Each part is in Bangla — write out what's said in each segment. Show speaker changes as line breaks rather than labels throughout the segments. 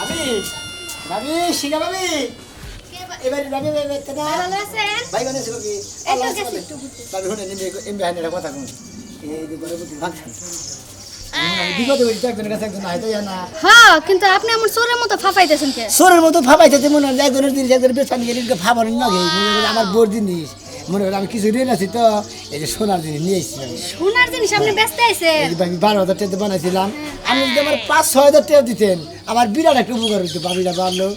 ভাবি ভাবি শিখা ভাবি এবারে ভাবি
ভালো আছেন?
ভাই বানাইছিল কি
এই তো গেছি একটু ঘুরতে।
ভাবি শুনে নিমে এমবি হানের কথা কোন এই যে ঘরে বুঝি ভাঙছেন বিপদে বলি একজনের কাছে একজন আইতো না
হ্যাঁ, কিন্তু আপনি আমার চোরের মতো ফাফাইতেছেন কে?
সোরের মতো ফাবাইতে মনে হয় একজনের জিনিস একজনের বেচান গেলে ফাবারেন না গে আমার বোর জিনিস মনে হয় আমি কিছু ঋণ আছি তো এই যে সোনার জিনিস নিয়ে এসেছি আমি
সোনার জিনিস আপনি ব্যস্ত আছেন?
এই যে ভাবি 12,000 টাকা বানাইছিলাম আমি যদি আমার 5-6,000 টাকা দিতেন আমার বিরাট একটা উপকার হইতো ভাবিরা বাড়লো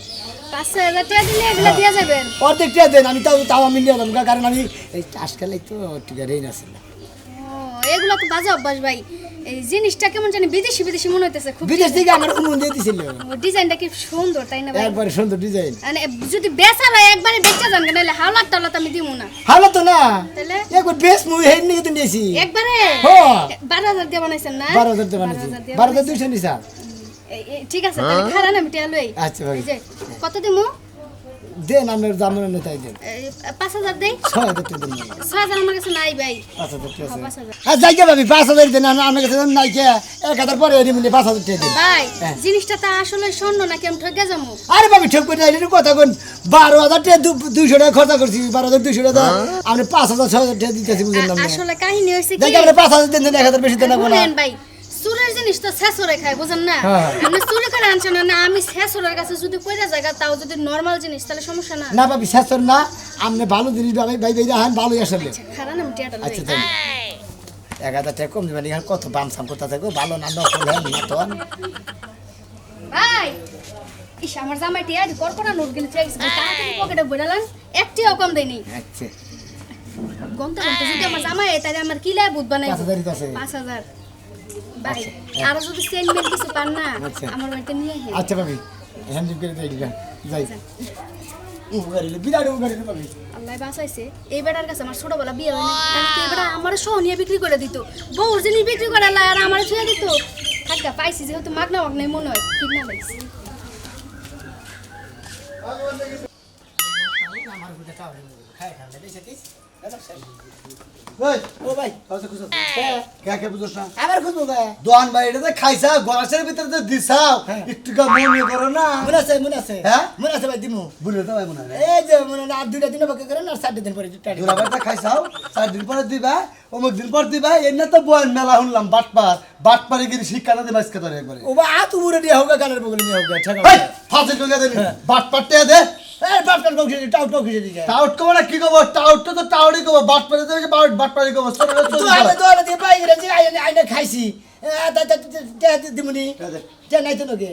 5,000 টাকা দিলে এগুলা দিয়ে যাবেন।
অর্ধেক টাকা দেন আমি তাও আমি নিয়ে এলাম কারণ আমি এই চাষ খেলাই তো টিকা ঋণ আছে না
ও এগুলা তো বাজে অভ্যাস ভাই। এই জিনিসটা কেমন জানি বিদেশি বিদেশি মনে হইতেছে খুব।
বিদেশ থেকে আমার মন দিয়ে দিছিল
ডিজাইনটা কি সুন্দর তাই না ভাই?
একবারে সুন্দর ডিজাইন
মানে যদি বেচার হয় একবারে বেচা যান কেন, নাহলে হাওলাত টাওলাত আমি দিব না।
ভালো তো না
তাহলে
একবার বেশ মুই হেড নিয়ে তো নিয়েছি
একবারে
হ্যাঁ
12,000 দিয়ে বানাইছেন না?
12,000 টাকা বানাইছি 12,200 নিছা
ঠিক আছে তাহলে খারাপ আমি টিয়া লই।
আচ্ছা ভাই
এই যে কত দিমু?
দেন আপনার দাম মনে তাই দেন
5,000 দেই।
6,000 টাকা দেন
6,000 আমার কাছে নাই ভাই।
5,000 টাকা আছে
5,000
আর যাই গে ভাবি 5,000 দেন আমার কাছে নাই কে 1,000 পরে এর মধ্যে 5,000 টাকা দেন
ভাই
হ্যাঁ।
জিনিসটা তা আসলে স্বর্ণ নাকি আমি ঠকে যাবো?
আরে ভাবি ঠিক করে আইলে কথা কোন 12,000 টাকা 200 টাকা খরচ করছি 12,200 টাকা আমি 5,000-6,000 টাকা দিতেছি বুঝলেন না
আসলে কাহিনী হইছে কি
দেখি আমরা 5,000 দেন 1,000 বেশি দেন না বলা
শুনেন ভাই, চুরের জিনিস তো ছেসরে খায় বুঝেন না?
হ্যাঁ।
আপনি চুরি করে আনছেন না, আমি ছেসরের কাছে যদি কইরা জায়গা তাও যদি নরমাল জিনিস তাহলে সমস্যা না।
না ভাবি শেষ না আপনি ভালো জিনিস ভাই ভাই ভাই হান ভালোই আসলে
খারাপ আমি টিয়াটা লই।
আচ্ছা তাই 1,000 টাকা কম দিবেন এখানে কত বাম সাম করতে থাকো ভালো না নকল হ্যাঁ না তো
ভাই ইস আমার জামাই টিয়া দি করকরা নোট গেলে চাইছে তাড়াতাড়ি পকেটে বইরালাম একটিও কম দেয়নি।
আচ্ছা
গন্তা গন্তা যদি আমার জামাই তাহলে আমার কি লাই বুধ বানাই
5,000 আছে
5,000 ভাই আর যদি সেল মেল কিছু পান না
আচ্ছা।
আমার বাড়িতে নিয়ে আহে।
আচ্ছা ভাবি হ্যান্ড করে দেই দিবেন যাই উগারিলে বিরাট উগারিলে ভাবি
আল্লাহ বাঁচাইছে এই বেটার কাছে আমার ছোটবেলা বিয়ে হয় না, তাহলে তো এই বেটা আমার সহ নিয়ে বিক্রি করে দিত, বউর জিনিস বিক্রি করে আল্লাহ আর আমার ছুঁয়ে দিত। থাকা পাইছি যেহেতু মাগনা মাগনাই মনে হয় ঠিক না পাইছি।
আমার গুটা খাও খাই খাই দেখিস ওই ও ভাই কত খুশ হ্যাঁ
কে কে বুঝছ না
আবার খুশবো ভাই
দোয়ান ভাই এটা খাইছা গলাসের ভিতরে তো দিছাও
হ্যাঁ।
একটু কা মনে করো না
মনে আছে
হ্যাঁ?
মনে আছে ভাই দিমু
বুঝলে তো ভাই মনে হয়
এই যে মনে না 2টা দিন বাকি করেন আর 4 দিন পরে টাইম
দুরাবারটা খাইছাও 4 দিন পরে দিবা অমুক দিন পর দিবা এনে তো বয়ান মেলা শুনলাম বাটপারে গিয়ে শিক্ষা না দিবা আজকে তোর একবারে
ও বা আ তুমুরে দিয়া হোগা গানের বগলে নিয়ে হোগা ঠিক
হেই
আছে
ফাজিল কইয়া দেনি বাটপারতে দে
এই বাপকার কৌশল টাউ কিসে দিছে
টাউট কব না কি কব টাউট তো টাউডই কব বাটপারে দেবে বাটপারে কব সরে
তুই আগে তো আরে দিয়ে পাই গেলে যে আইনা খাইছি দিমুনি তে নাই তো নগে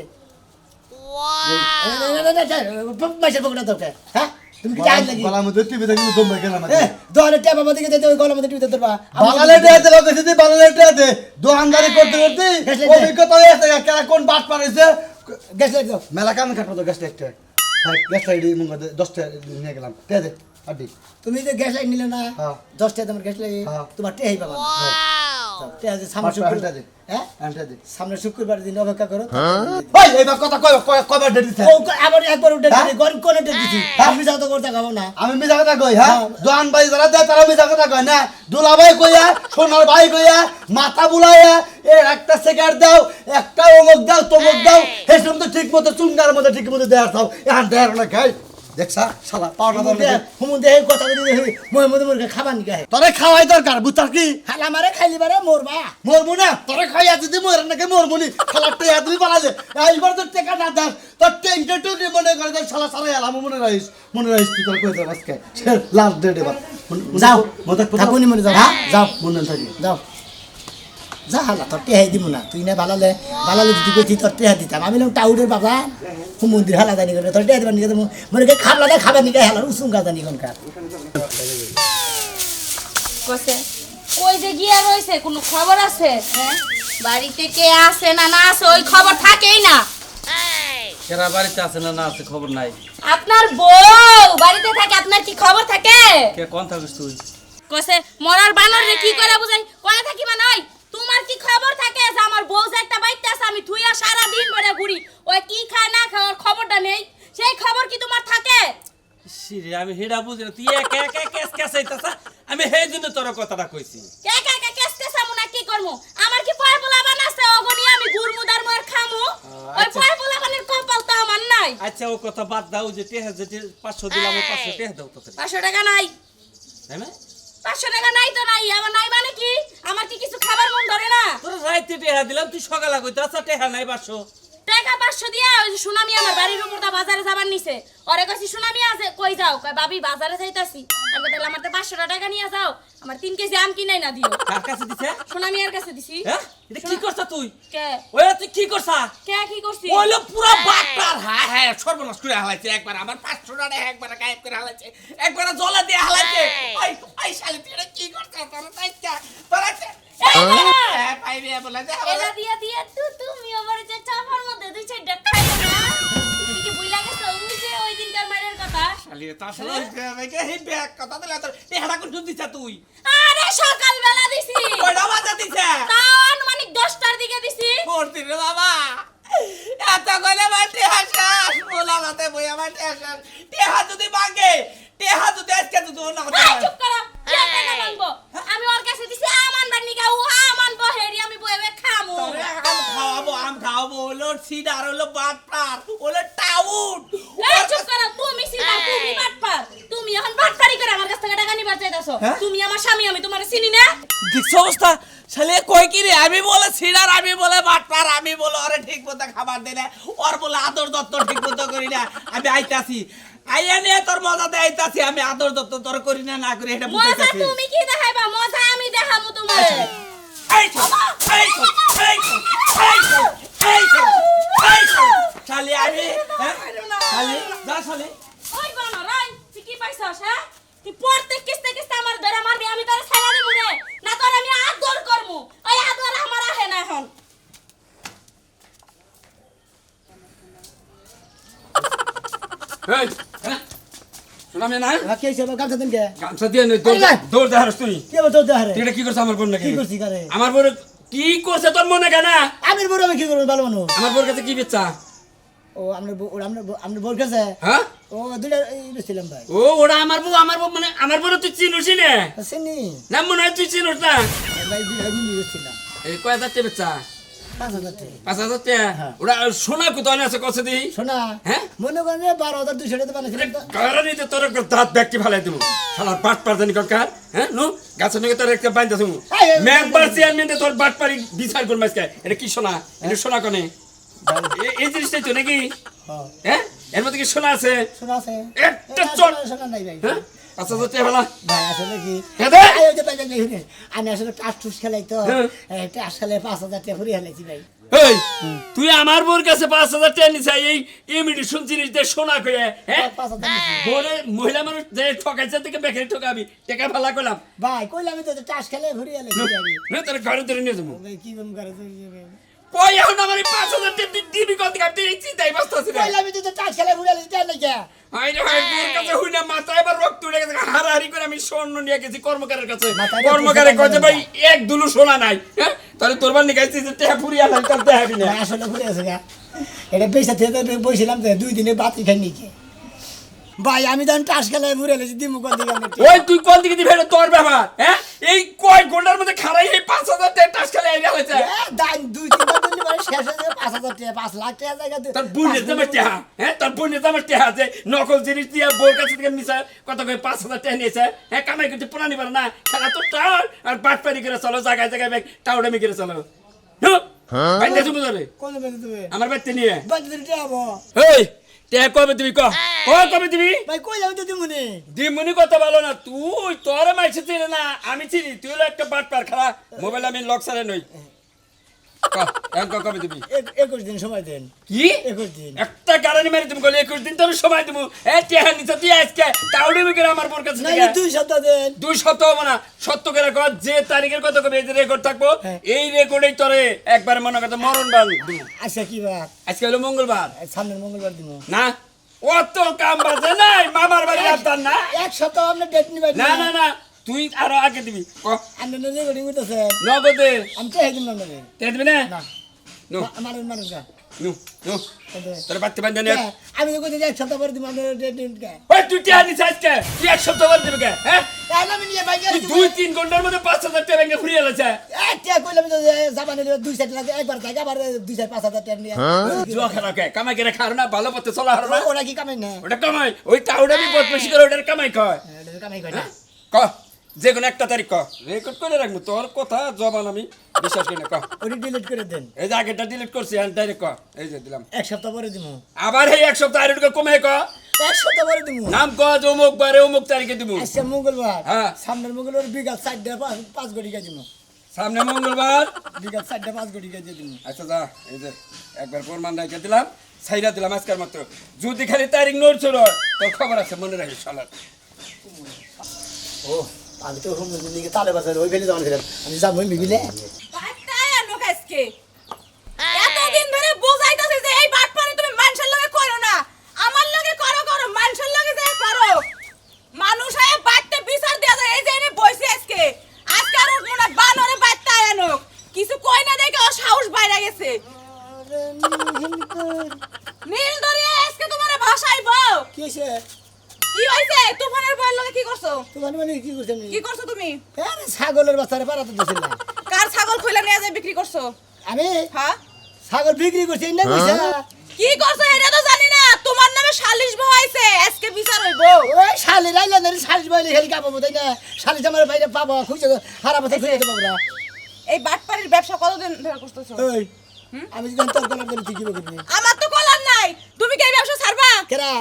ওয়াও মাইছে বগনা দরকার হ্যাঁ তুমি কি চাই লাগি
গলা মধ্যে টিভি দেখি দম বেকে না
এ দোয়ালে টেপা মধ্যে গিয়ে ওই গলার মধ্যে টিপে ধরবা
বাঙালি দে কইছে দি বাঙালি দে দোকানদারি করতে করতে অভিজ্ঞতা হয়ে আছে কেন কোন বাট পারেছে
গ্যাস লাইট দাও
মেলা কাম কাটবো তো গ্যাস লাইটটা গ্যাস লাইট মঙ্গ 10টা নিয়ে গেলাম দে আড্ডি
তুমি যে গ্যাস লাইট নিলে না
হ্যাঁ।
10 টাকা তোমার গ্যাস লাইট
হ্যাঁ।
তোমার টেহাই পাবা টেহা যে সামনে
আনটা
শুক্রবার
দে
হ্যাঁ
আনটা দে
সামনে শুক্রবার দিন অপেক্ষা করো
ওই এইবার কথা কয়বার ডেট দিতে
ও আবার একবার উঠে
হ্যাঁ?
দিছি কোন ডেট দিছি আমি যাও তো করতে খাবো না
আমি মিছা কথা কই হ্যাঁ দোয়ান ভাই যারা দেয় তারা মিছা কথা কয় না দুলা ভাই কইয়া সোনার ভাই কইয়া মাথা বুলাইয়া একটা সেকেন্ড দাও একটা অমুক দাও তমুক দাও এই সময় তো ঠিক মতো চুঙ্গার মধ্যে ঠিক মতো দেয়ার দাও এখন দেয়ার না খাই দেখছা শালা পাওয়াটা দাও
হুমুন্দে এই কথা বলি মোহাম্মদ মুরগা খাবার নি গায়ে
তোরে খাওয়াই দরকার বুঝতার কি
হালা মারে খাইলি বারে মরবা
মরমু না তোরে খাইয়া যদি মরে নাকি মরমুনি শালা টেয়া তুই বানালে এইবার তো টেকা না দাস তোর টেনটা টু মনে করে যে শালা সারা এলাম মনে রাখিস তুই তোর কই দেব আজকে লাস্ট ডেট এবার
যাও
মত
থাকুনি মনে যাও
হ্যাঁ
যাও
মনে থাকি
যাও যা হালা তোর টেহাই দিব না তুই না ভালালে যদি কইতি তোর টেহা দিতাম আমি লোক টাউডের বাবা হুমন্দির হালা জানি করে তোর টেহা দিবা নিকে মনে কে খাবলা দে খাবার নিকে হালার উসুম গা জানি কোনকার
কসে কই যে গিয়া রইছে কোনো খবর আছে? হ্যাঁ বাড়িতে কে আছে না না আছে ওই খবর থাকেই না।
কেরা বাড়িতে আছে না না আছে খবর নাই।
আপনার বউ বাড়িতে থাকে আপনার কি খবর থাকে?
কে কোন থাকিস তুই?
কসে মরার বানর রে কি করে বুঝাই কোনে থাকি মানাই তোমার কি খবর থাকে যে আমার বউ যে একটা বাইতে আছে আমি থুইয়া সারা দিন বড় ঘুরি ওই কি খায় না খাওয়ার খবরটা নেই সেই খবর কি তোমার থাকে?
সিরে আমি হেডা বুঝি না তুই এক এক এক কেস কেস আইতাছা আমি হেই জন্য তোর কথাটা কইছি।
কে কে কে কেসতে সামুনা কি করমু আমার কি পয় পোলা বানাছে ওগনি আমি গুরমুদার মার খামু ওই পয় পোলা বানের কপাল তো আমার নাই
আচ্ছা ও কথা বাদ দাও যে টেহা যে 500 দিলাম 500 টেহা দাও তো
500 টাকা নাই
তাই না
500 টাকা নাই তো নাই আবার নাই মানে কি আমার কি কিছু খাবার মন ধরে না
তোর রাইতে টেহা দিলাম তুই সকালে কইতে আচ্ছা টেহা নাই 500
টাকা 500 দিয়া ওই যে সুনামি আমার বাড়ির উপর দা বাজারে যাবার নিছে ওরে কইছি সুনামি আছে কই যাও কই ভাবি বাজারে যাইতাছি আমি তাহলে আমার তো 500 টাকা নিয়ে যাও আমার 3 কেজি আম কিনাই না দিও
কার কাছে দিছে
সুনামি এর কাছে দিছি
হ্যাঁ এটা কি করছ তুই
কে
ওই তুই কি করছ
কে কি করছি
ওইলো পুরো বাটপার হ্যাঁ হ্যাঁ সর্বনাশ করে হালাইছে একবার আমার 500 টাকা একবার গায়েব করে হালাইছে একবার জলে দিয়ে হালাইছে আই আই শালি তুই এটা কি করছ তোর তাইকা তোরাছে হ্যাঁ পাইবে বলে দে
এলা দিয়া দিয়া তুমি আমার যে চাপার মধ্যে দুই চারটা খাইলে না তুমি কি বুইলা গেছো ওই যে ওই দিনকার মায়ের কথা
শালি তা আসলে আমাকে হি ব্যাগ কথা দিলা তোর টেহাটা কোন দিছ তুই
আরে সকাল বেলা দিছি
কয়টা বাজে দিছে
তাও আনুমানিক 10টার দিকে দিছি
পড়তি রে বাবা এত গলে মাটি হাসাস মোলা মাতে বইয়া মাটি হাসাস টেহা যদি ভাঙে টেহা যদি আজকে যদি অন্য কথা
এই চুপ করো কে টাকা মাংবো আমি ওর কাছে দিছি আমান বানি গা ও আমান বহেরি আমি বইবে খামু
তোরে আম খাওয়াবো হলো সিডার হলো বাটপার হলো টাউট
এই চুপ করো তুমি সিধা তুমি বাটপার তুমি এখন বাটপারি করে আমার কাছ থেকে টাকা নিবার চাইতাছো তুমি আমার স্বামী আমি তোমারে চিনি না
দেখছ অবস্থা শালে কই কি রে আমি বলে সিডার আমি বলে বাটপার আমি বলে আরে ঠিক মতো খাবার দেই না ওর বলে আদর দত্ত ঠিক মতো করি না আমি আইতাছি আইয়া নিয়ে তোর মজা দেখাইতাছি আমি আদর দত্ত তোর করি না না করি এটা
মজা
বুঝাইতাছি
তুমি কি দেখাইবা মজা আমি দেখামু তোমারে
এই শালি আমি শালি যা শালি
ওই বানো রাই তুই কি পাইছস হ্যাঁ তুই প্রত্যেক কিস্তে কিস্তে আমার ধরে মারবি আমি তোরে ছেড়ে দিমু রে না তোর আমি আদর করমু ওই আদর আমার আহে না এখন
এই শোনামে না
কি হইছে গামছা দেন কে
গামছা দিয়ে দৌড় দেহারস তুই
কি বলতো দেহারে
তুই এটা কি করছ আমার বোন নাকি
কি করছি কারে
আমার বোন কি করছে তোর মনে কেনা
আমির বড় আমি কি করব ভালো মানুষ
আমার বোন কাছে কি বেচা
ও আমরা বল কাছে
হ্যাঁ
ও দুইটা ছিলাম ভাই
ও ওরা আমার বউ মানে আমার বোন তুই চিনুস না
আসেনি
না মনে হয় তুই চিনুস না
ভাই দুইটা মিলে ছিলাম
এই কয় হাজার টাকা বেচা
5,000 টাকা
5,000 টাকা ওরা সোনা কোথায় আছে কত দিই
শোনা
হ্যাঁ
মনে করেন 12,200 টাকা বানাইছিলাম তো
কারণে তোর দাঁত ব্যক্তি ভালাই দেবো শালার বাট পার জানি কার হ্যাঁ নো গাছের নাকি তোর একটা বাইন্দা তুমি মেম্বার চেয়ারম্যান তোর বাট পারি বিচার করব আজকে এটা কি সোনা এটা সোনা কোনে এই জিনিসটাই তো নাকি হ্যাঁ এর মধ্যে কি সোনা আছে
শোনা আছে
একটা চট
শোনা নাই ভাই
হ্যাঁ 5,000 টাকা ভালা
ভাই আসলে কি
হ্যাঁ দে
এই যে ভাই আমি আসলে টাস টুস খেলাই তো টাস খেলে 5,000 টাকা ফুরি হেলাইছি ভাই
এই তুই আমার বোর কাছে 5,000 টাকা নিছ এই ইমিটেশন জিনিস দে সোনা কইয়া হ্যাঁ
5,000 টাকা
বোরে মহিলা মানুষ যে ঠকাইছে থেকে বেকারি ঠকাবি টাকা ভালা কইলাম
ভাই কইলাম তো টাস খেলে ফুরি হেলাইছি ভাই
না তোর ঘরে ধরে নিয়ে যাবো
ভাই কি বম করে তুই
কই এখন আমার 5,000 টাকা দিবি কত কাটতে এই চিন্তাই বসতাছি না
কইলাম তো টাস খেলে ফুরি হেলাইছি তাই নাকি
আই রে ভাই তোর কাছে হই না মাথায় এবার রক্ত উঠে গেছে হারাহারি করে আমি স্বর্ণ নিয়ে গেছি কর্মকারের কাছে
মাথায়
কর্মকারে
রক্ত
কইছে ভাই এক দুলু সোনা নাই হ্যাঁ তাহলে তোর বার নিগাইছি যে টাকা ফুরিয়া নাই তার দেখাবি না
ভাই আসলে ফুরি আছে গা এটা পয়সা থেকে বসছিলাম তো 2 দিনে বাতি খাই নিকে ভাই আমি তো টাস খেলে ফুরি হেলাইছি দিমু কোন দিকে আমি
ওই তুই কোন দিকে দিবি তোর ব্যাপার হ্যাঁ এই কয় ঘন্টার মধ্যে খারাই এই 5,000 টাকা টাস খেলে আইরা হইছে
দান 2-3 বার দিলে মানে শেষ হয়ে যাবে 5,000 টাকা 5 লাখ টাকা জায়গা
তোর বুনের জামার টেহা হ্যাঁ তোর বুনের জামার টেহা যে নকল জিনিস দিয়ে বোর কাছে থেকে নিছে কত করে 5,000 টাকা নিয়েছে হ্যাঁ কামাই করতে পুরানি পারে না খেলা তো টাউন আর বাটপারি করে চলো জায়গায় জায়গায় ব্যাগ টাউডামি করে চলো বাইন্দা তুমি ধরে
কোন বেঁধে দেবে
আমার বাড়িতে নিয়ে
বেঁধে দিতে যাবো
এই টেহা কবে দিবি কবে দিবি
ভাই কই যাবে তো দিমুনি
দিমুনি কথা বলো না তুই তোর মাইছে চিনে না আমি চিনি তুই হলো একটা বাটপার খালা মোবাইল আমি লক সারে নই কবে দিবি
21 দিন সময় দেন
কি
21 দিন
একটা গাড়ি মারি তুমি বলে 21 দিন তোর সময় দেবো টেহা নিতে তুই আজকে টাউডি করে আমার বোর কাছে
না 2 সপ্তাহ দেন
2 সপ্তাহ মানে সত্য করে কর যে তারিখের কথা কবে এই যে রেকর্ড থাকবো এই রেকর্ডেই তোরে একবার মনে করতে মরণ বাল দিব
আচ্ছা কি বার
আজকে হলো মঙ্গলবার
সামনের মঙ্গলবার দিমু
না অত কাম বাজে নাই মামার বাড়ি আবদার না
এক সপ্তাহ আপনি ডেট নিবেন
না না না তুই আরো আগে দিবি
আপনি রেকর্ডিং করতেছে
নগদে
আমি তো হেদিন না
তে দিবি না
না
নো
মানুষ মানুষ গা
নু নু তোর বাড়তে বান্ধে নে
আমি তো কইতে এক সপ্তাহ পরে দিব আপনার ডেট কে
ওই তুই টিয়া নিস আজকে তুই এক সপ্তাহ বাদ দিবি কে হ্যাঁ
তাহলে আমি নিয়ে বাইকে
তুই 2-3 ঘন্টার মধ্যে 5,000 টাকা ভেঙে ফুরিয়ে গেছে
টিয়া কইলাম তো জামানে 2-4 টাকা একবার থাকে আবার 2-5,000 টাকা নিয়ে
জুয়া খেলা কে কামাই করে খার না ভালো পথে চলা হার না
ওরা কি কামাই না
ওটা কামাই ওই টাউডে আমি বহুত বেশি করে ওটার কামাই কয়
এটা কামাই কয় না
ক যে কোনো একটা তারিখ ক রেকর্ড করে রাখবো তোর কথা জবান আমি বিশ্বাস করি না ক
ওটা ডিলিট করে দেন
এই যে আগেটা ডিলিট করছি আর ডাইরেক্ট ক এই যে দিলাম
এক সপ্তাহ পরে দিব
আবার এই এক সপ্তাহ আর একটু কমে ক
এক সপ্তাহ পরে দিব
নাম ক যে অমুক বারে অমুক তারিখে দিব
আজকে মঙ্গলবার
হ্যাঁ।
সামনের মঙ্গলবার বিকাল 4:05 কোটি দিব
সামনে মঙ্গলবার
বিকাল 4:05 কোটি দিব
আচ্ছা যা এই যে একবার প্রমাণ রেখে দিলাম সাইরা দিলাম আজকের মাত্র যদি খালি তারিখ নড়ছিল তোর খবর আছে মনে রাখিস শালার
ও আমি তো হোম দিকে তালে বাজার ওই ফেলে যাওয়ার ছিলাম আমি যাবো মিলে
বাট্টায় আনো কাজকে এতদিন ধরে বোঝাইতাছি যে এই বাটপারে তুমি মানুষের লগে করো না আমার লগে করো করো মানুষের লগে যে করো মানুষ আয় বাটতে বিচার দেয়া যায় এই যে এনে বইছে আজকে আজকে আর উঠবো না বানরে বাট্টায় আনো কিছু কই না দেখে ও সাহস বাইরে গেছে নীল দরিয়া আজকে তোমারে ভাষাইবো
কি হইছে
কি হইছে তুফানের বয়ের লগে কি করছো
তোমার মানে কি করছেন
কি করছো তুমি
আরে ছাগলের বাচ্চারে পারাতে দিছিলাম
কার ছাগল কইলা নিয়ে যায় বিক্রি করছো
আমি
হ্যাঁ
ছাগল বিক্রি করছি না কইছা
কি করছো এটা তো জানি না তোমার নামে সালিশ বহাইছে আজকে বিচার হইব
ওই শালি রাইলা ধরে শালি বইলে হেলি কাপাবো তাই না শালি আমার বাইরে পাবো খুঁজে হারা পথে খুঁজে পাবো না
এই বাটপাড়ির ব্যবসা কতদিন ধরে করতেছো
ওই আমি যদি তোর গলার ধরে ঠিকই বকবি
আমার তো কলার নাই তুমি কি এই ব্যবসা ছাড়বা
কেরা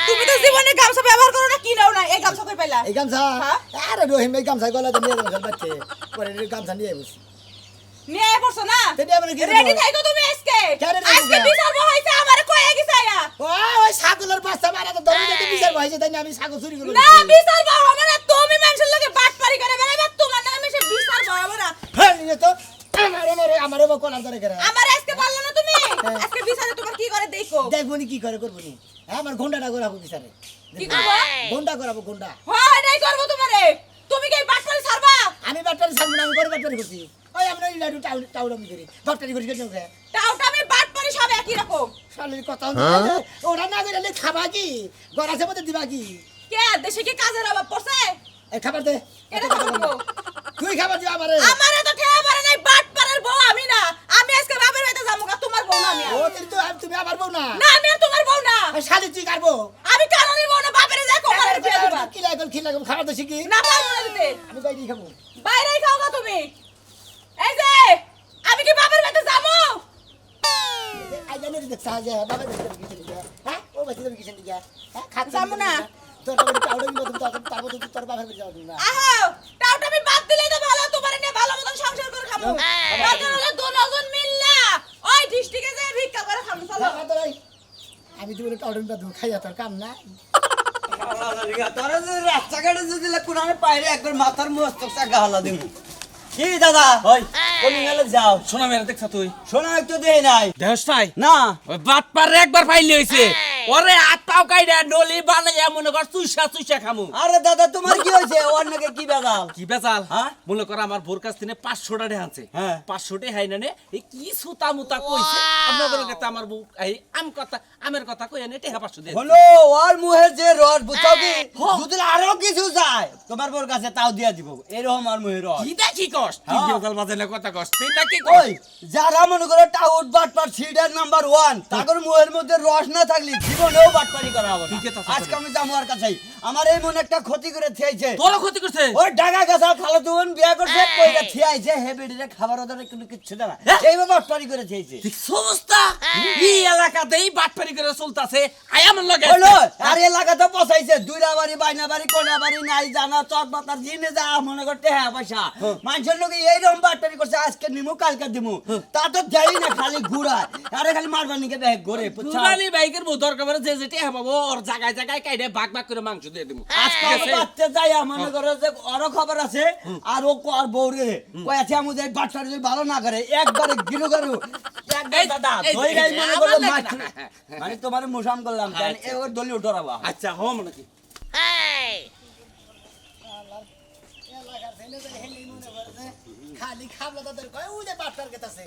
তুমি তো জীবনে গামছা ব্যবহার করো না কি নাও না এই গামছা কই পাইলা
এই গামছা
হ্যাঁ?
আরে রহিম এই গামছা গলা দিয়ে নিয়ে যাবো বাচ্চে পরে এই গামছা নিয়ে বসি
নিয়ে আয় পড়ছো না
সেটা আবার কি
রেডি থাইকো তুমি আজকে
কেন ready
আজকে
থাকবো?
বিচার বহাইছে আমারে কইয়া গেছে আয়া
ওই ছাগলের বাচ্চা মারা তো ধরে যেতে বিচার হয়েছে তাই না আমি ছাগল চুরি করে
না বিচার বহাবো না তুমি মানুষের লগে বাটপাড়ি করে বেড়াইবা তোমার নামে সে বিচার বহাবো না
হ্যাঁ নিয়ে তো আমারে কলার ধরে কেরা
আমার আজকে বললো না তুমি আজকে বিচারে তোমার কি করে দেখো
দেখবো নি কি করে করবো নি আমার ঘন্টাটা করাবো বিচারে
কি করবো
ঘন্টা করাবো ঘন্টা
হ্যাঁ এটাই করবো তোমারে তুমি কি এই বাটপাড়ি ছাড়বা
আমি ব্যাটারি ছাড়বো না আমি করে ব্যাটারি করছি ওই আমরা ইলাডু টাউন আমি করি ব্যাটারি করি কেন রে
টাউটা আমি বাটপাড়ি সব একই রকম
শালির কথা ওরা না করে খাবা কি গরাসে মধ্যে দিবা কি
কে দেশে কি কাজের অভাব পড়ছে
এই খাবার দে
এটা খাবার দেবো।
তুই খাবার দিবা আমারে
আমারে তো ঠেয়া পারে নাই বাটপাড়ের বউ আমি না আমি আজকে বাপের বাড়িতে যাবো গা, তোমার বউ না আমি
ও
আর।
তো তুমি আমার বউ না
না আমি আর তোমার বউ না
শালি তুই কাটবো
আমি কারণই বউ না বাপের যায় কোমারে ফিরে দিবা
কি লাগল খাবার তো শিখি
না পারবো না দিতে
আমি বাইরে খাবো
বাইরেই খাও গা তুমি এই যে আমি কি বাপের বাড়িতে যাবো
আই জানি দেখ সাজা বাবা দেখ কি চলি হ্যাঁ ও বাচ্চা দেখ কি চলি হ্যাঁ খাচ্ছ
যাবো না।
তোর বাবা টাউডে নিব তুমি তারপর তোর বাবার বাড়ি যাও না
আহো টাউটা আমি বাদ দিলেই তো ভালো তোমার নিয়ে ভালো মতন সংসার করে খাবো দরকার হলে দুজন মিললা ওই ডিস্ট্রিক্টে যায় ভিক্ষা করে খাবো চলো
আমি তো বলে টাউডে নিব খাইয়া তোর কাম না
তোরা যদি রাস্তাঘাটে যদি কোরআনে পাইরে একবার মাথার মস্তক চাকা হালা দিব কি দাদা
ওই
কোন গেলে যাও
শোনা মেরে দেখছ তুই
শোনা একটু দেই নাই
দেহস নাই
না
ওই বাট পারে একবার পাইলে হইছে ওরে হাত পাও কাইডা নলি বানাইয়া মনে কর চুইসা খামু
আরে দাদা তোমার কি হয়েছে ওর নাকি কি বেজাল
কি বেজাল
হ্যাঁ?
মনে কর আমার বোর কাছ থেকে 500 টাকা আনছে
হ্যাঁ।
500 টাকা হাই না এই কি সুতা মুতা কইছে আপনাদের কাছে আমার বউ এই আমের কথা কই এনে টাকা 500 দিয়ে
হলো ওর মুহের যে রস বুঝছো কি যদি আরো কিছু যায় তোমার বোর কাছে তাও দিয়া দিব এরকম আর মুহের রস
কি দেখি কষ্ট তুই
হ্যাঁ।
বেজাল বাজালে কথা কষ্ট তুই নাকি
ওই যারা মনে করে টাউট বাটপার সিডার নাম্বার 1 তাদের মুহের মধ্যে রস না থাকলে জীবনেও বাটপারি করা হবে না।
ঠিক আছে,
আজকে আমি যাবো আর কাছেই আমার এই মনে একটা ক্ষতি করে থেয়েছে
তোর ক্ষতি করছে
ওই ডাকা গাছা খালো তুন বিয়া করছে কইরা থিয়াইছে হে বেডিরে খাবার ওদের কোনো কিচ্ছু দেয় না এইভাবে বাটপারি করে থেয়েছে
ঠিক সমস্ত এই এলাকাতেই বাটপারি করে চলতাছে আই আমার লগে
হলো আর এলাকাতে পচাইছে দুইটা বাড়ি বাইনা বাড়ি কোনা বাড়ি নাই জানা চট বাতার জিনে যা মনে করতে হ্যাঁ পয়সা মানুষের লোকে এইরকম বাটপারি করছে আজকে নিমু কালকে দিমু তা তো দেই না খালি ঘুরায় আরে খালি মারবানিকে দেখ ঘুরে বুঝছো
তুরালি বাইকের বউ দরকার পড়ে যে যেটা পাবো ওর জায়গায় জায়গায় কাইডে ভাগ ভাগ করে মাংস দিয়ে দিমু
আজকে বাচ্চা যাই মনে করে যে ওরও খবর আছে আর ও আর বউরে কয়েছে আমি যে বাচ্চার যদি ভালো না করে একবারে গিরু গরু একবার দাদা ধই গাই মনে করে মাছ মানে তোমার মুসাম করলাম কেন এবার দলি উঠরাবা
আচ্ছা হম নাকি
খালি খাবলা তাদের কয় ওই যে বাটার গেতাছে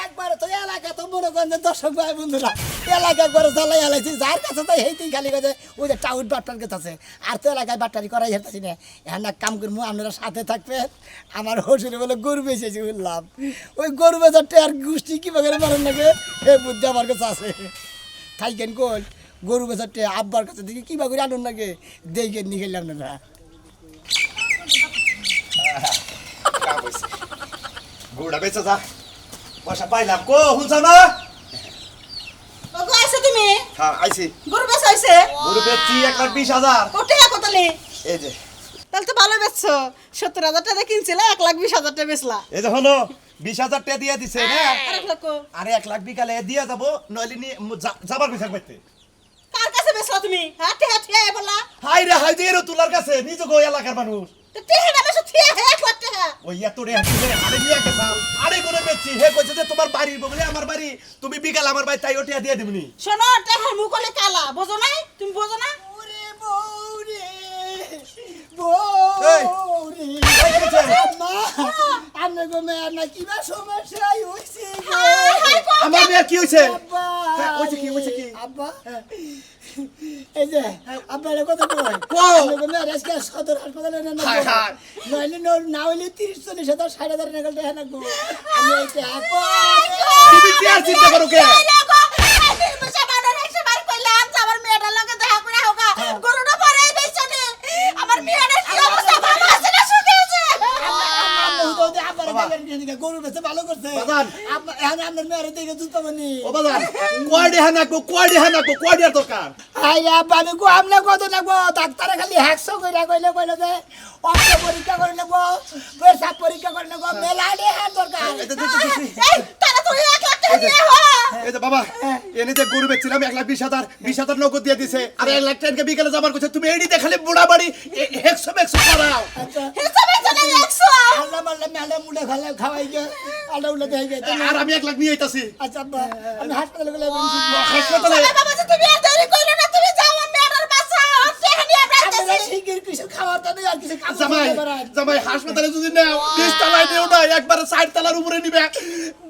একবার তো এলাকা তো মনে করেন যে দর্শক ভাই বন্ধুরা এলাকা করে চালাই এলাইছি যার কাছে তাই হেঁটেই খালি কাছে ওই যে টাউট বাট্টার কাছে আছে আর তো এলাকায় বাট্টারি করাই হেঁটেছি না এখন এক কাম করবো আপনারা সাথে থাকবেন আমার হসুরে বলে গরু বেঁচেছি বললাম ওই গরু বেচার টেয়ার গোষ্ঠী কীভাবে মারেন লাগে হে বুদ্ধি আমার কাছে আছে খাইকেন কই গরু বেচার টেয়া আব্বার কাছে দেখি কীভাবে করে আনুন লাগে দেখে নিয়ে গেলাম না
গুড়া বেচা যা পয়সা পাইলাম কো শুনছ না
ওগো আইছো তুমি
হ্যাঁ আইছি
গরু বেচা হইছে
গরু বেচছি 1,20,000
কোটি কতলে
এই যে
তাহলে তো ভালো বেচছো 70,000 টাকা কিনছিলে 1,20,000 টাকা বেচলা
এই যে হলো 20,000 টাকা দিয়ে দিছে না
আর 1 লক্ষ
আরে 1 লাখ বিকালে দিয়ে যাবো নইলে যাবার বিছাক পাইতে
কার কাছে বেচলা তুমি হ্যাঁ টেহা টেহা বলা
হাই রে হাই দিয়ে তুলার কাছে নিজ গো এলাকার মানুষ
তো টেহা না বেচো টেহা হে কত টেহা
ওই এত রে আরে নিয়ে গেছাম আরে করে বেচছি হে কইছে যে তোমার বাড়ির বলে আমার বাড়ি তুমি বিকাল আমার বাড়ি তাই ওটিয়া দিয়ে দিবনি
শোনো টেহার মুখলে কালা বোঝো নাই তুমি বোঝো না
ওরে বৌরে বৌরে
এই গেছে
আম্মা আমনে গো মেয়ের না কিবা সমস্যা হইছে গো
আমার মেয়ে কি হইছে
আব্বা
হ্যাঁ, হইছে কি?
আব্বা এই যে আব্বার কথা কই
কো।
আমনে গো মেয়ের আজকে সদর হাসপাতালে না
হায় হায়।
নইলে না হইলে 30-40 হাজার 60,000 টাকা দেয় না গো আমি এইটা
তুমি কি আর চিন্তা করো কে
গরু বেচে ভালো করছে
বাজান।
এখন আপনার মেয়ের দিকে জুতো মানি
ও বাজান কয়ডি হানাকবো কয়ডি আর দরকার
আই আব্বা আমি কো আমলে কত লাগবো ডাক্তারে খালি 100 কইরা কইলো যে অস্ত্র পরীক্ষা করে নেবো পেশাব পরীক্ষা করে নেবো মেলালে হাত দরকার
এটা দিতে দিছি
তাড়াতাড়ি 1 লাখ টাকা নিয়ে হো
এই যে বাবা এনে যে গরু বেচছিলাম 1,20,000 নগদ দিয়ে দিছে আর 1 লাখ টাকা বিকালে যাবার কইছে তুমি এইডি দেখালে বুড়া বাড়ি 100 করাও
আচ্ছা
হিসাবে চলে 100
আল্লাহ মাল্লাহ মেলা মুড়ে খাওয়াই গে আল্লাহ উল্লে দেই গে
আর আমি 1 লাখ নিয়ে আইতাছি
আচ্ছা আব্বা আমি হাসপাতালে গেলে
হাসপাতালে
বাবা যে তুমি আর দেরি কইলো না তুমি যাও আমি আর বাসা টেহা নিয়ে
আমরা
যাইতেছি
শিগগির কিছু খাওয়ার তো নেই আর কিছু কাম
জামাই
করতে পারেন
জামাই হাসপাতালে যদি নাও 20 তলায় নিও না একবার 60 তলার উপরে নিবে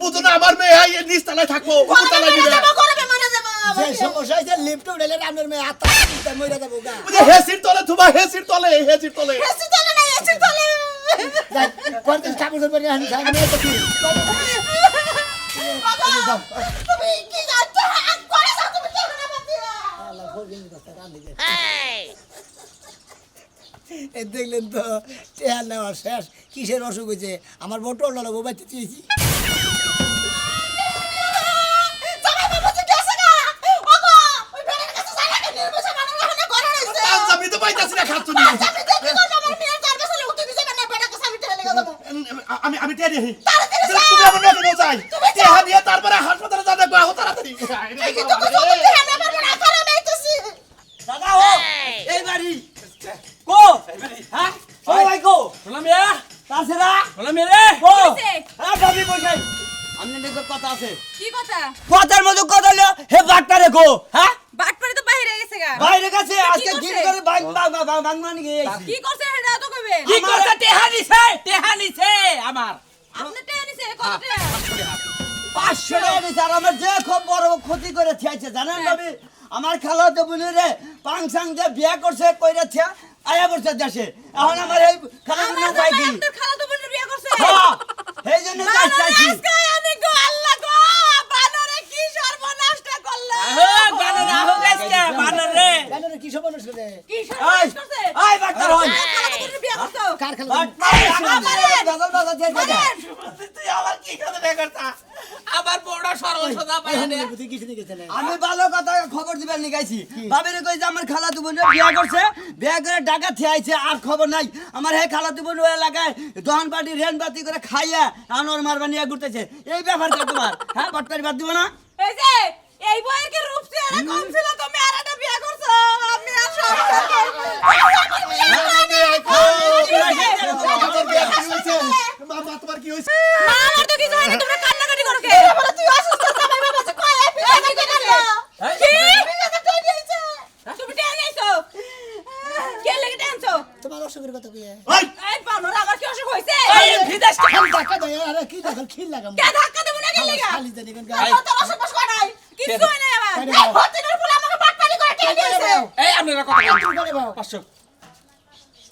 বুঝো না আমার মেয়ে এই 20 তলায় থাকবো উপর তলায় নিবে
করবে মনে যাব
যে সমস্যা হইছে লিফট উঠাইলে আপনার মেয়ে আত্মা মরে যাবো গা
ওই যে হেসির তলে থুবা হেসির তলে
এসি চলে না এসি চলে
করতে ঠাকুর করে আনি সামনে তো কি
বাবা তুমি কি করতে করে যাও তুমি টেহা না বাতিয়া
আল্লাহ ভোগিন কথা কান দিকে এই দেখলেন তো টেহার নেওয়ার শেষ কিসের অসুখ হয়েছে আমার মোটর লালো বাচ্চা চেয়েছি
জামাই বাবা যে গেছে না ওগো ওই বেড়ার কাছে যায় না নির্বসা মানুষ এখানে ঘরে রইছে
আমি তো পাইতাছি না খাচ্ছ নি
আমি দেখি কোন আমার মেয়ে কার কাছে উঠে দিছে না বেড়ার কাছে আমি টেনে যাব
আমি টেনে হি
তাড়াতাড়ি যাও।
তুমি আমার নকে যাই টেহা নিয়ে তারপরে হাসপাতালে যাবে গো তাড়াতাড়ি
এই কিন্তু তুমি টেহা না পারবে না করে মেইতেছি
দাদা ও এই বাড়ি কো হ্যাঁ ও ভাই কো
বললাম ইয়া
তাছাড়া
বললাম রে
ও
হইছে?
হ্যাঁ ভাবি বসাই আমনে দেখো কথা আছে
কি কথা
কথার মধ্যে কথা হলো হে বাটটা রেখো হ্যাঁ
বাটপাড়ি তো বাইরে গেছে গা
বাইরে কাছে আজকে
করছে?
দিন করে বাংমানি গিয়ে
কি করছে সেটা তো কইবেন
কি করছে টেহা নিছে আমার
আপনি টেনে নিছে কত টাকা
500 টাকা দিছে আর আমার যে খুব বড় ক্ষতি করে থিয়াছে জানেন ভাবি আমার খালাতো বোন রে পাংসাং যে বিয়া করছে কইরা থিয়া আয়া বসে দেশে এখন আমার এই খালাতো বোন ভাই কি
আপনার খালাতো বোনের বিয়ে করছে
হ্যাঁ এই জন্য চাইছি
আনে গো আল্লাহ গো বানরে কি সর্বনাশটা করলো
জানেন কি সব মানুষ করে
কি সর্বনাশ করছে
আই বাট্টা হই
খালাতো বোনের বিয়ে করছো
কার খেলা
তুই আমার কি কথা বেকারতা আমার বড় সরল সদা
কিছু নিয়ে গেছে না
আমি ভালো কথা খবর দিবার নিগাইছি ভাবিরে কই যে আমার খালাতো বোন বিয়া করছে বিয়া করে ঢাকা থিয়াইছে আর খবর নাই আমার হে খালাতো বোন ওই এলাকায় দহন পাটি রেন বাতি করে খাইয়া আনোর মারবা নিয়ে ঘুরতেছে এই ব্যাপারটা তোমার হ্যাঁ বটপারি বাদ দিব না
এই যে এই বইয়ের কি রূপ চেহারা কম ছিল তুমি আর একটা বিয়ে করছো আপনি আর সব
বাবা তোমার কি হইছে
মা আমার তো কিছু হয়নি তোমরা কান্নাকাটি করো কে
বলে তুই অসুস্থ জামাই বাবা যে কয় এই বিয়ে কি করলো
কি তুমি টেনে নিছো কে লেগে টেনছো
তোমার অসুখের কথা কইয়া
ওই
এই বানর আমার কি অসুখ হইছে
এই বিদেশ
টাকা দেয় আরে কি দেখো খিল লাগাম
কে ধাক্কা দেব না কে লেগে
লিখুন
আমার তো অসুখ বস করাই কিছু হয় না আমার
কেন?
এই ভর্তিনের ফুল আমাকে বাটপারি করে কে দিয়েছে
এই আপনারা কথা বলেন।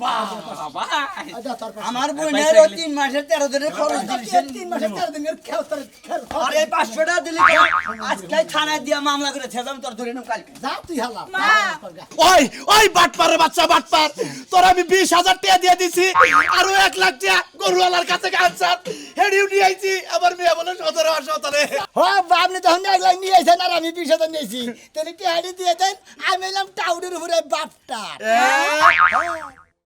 500 বাবা
আমার বোনের 3 মাসের 13 দিনের খরচ দিয়েছেন
3 মাসে 4 দিনের খেল তোর খেল
আর এই 500 টাকা দিলি আজকে থানায় দিয়া মামলা করে ছেদাম তোর ধরে নেব কালকে
যা তুই হালা
ওই ওই বাটপারের বাচ্চা বাটপার তোর আমি 20,000 টাকা দিয়ে দিছি আরো 1 লাখ টাকা গরুওয়ালার কাছে কাঁচার হেডিও নিয়ে আইছি আমার মেয়ে বলে 17 হাসপাতালে
ও আপনি তখন 1 লাখ নিয়ে আইছেন আর আমি 20,000 নিয়েছি তাহলে কি হাড়ি দিয়ে দেন আমি এলাম টাউনের উপরে বাপটা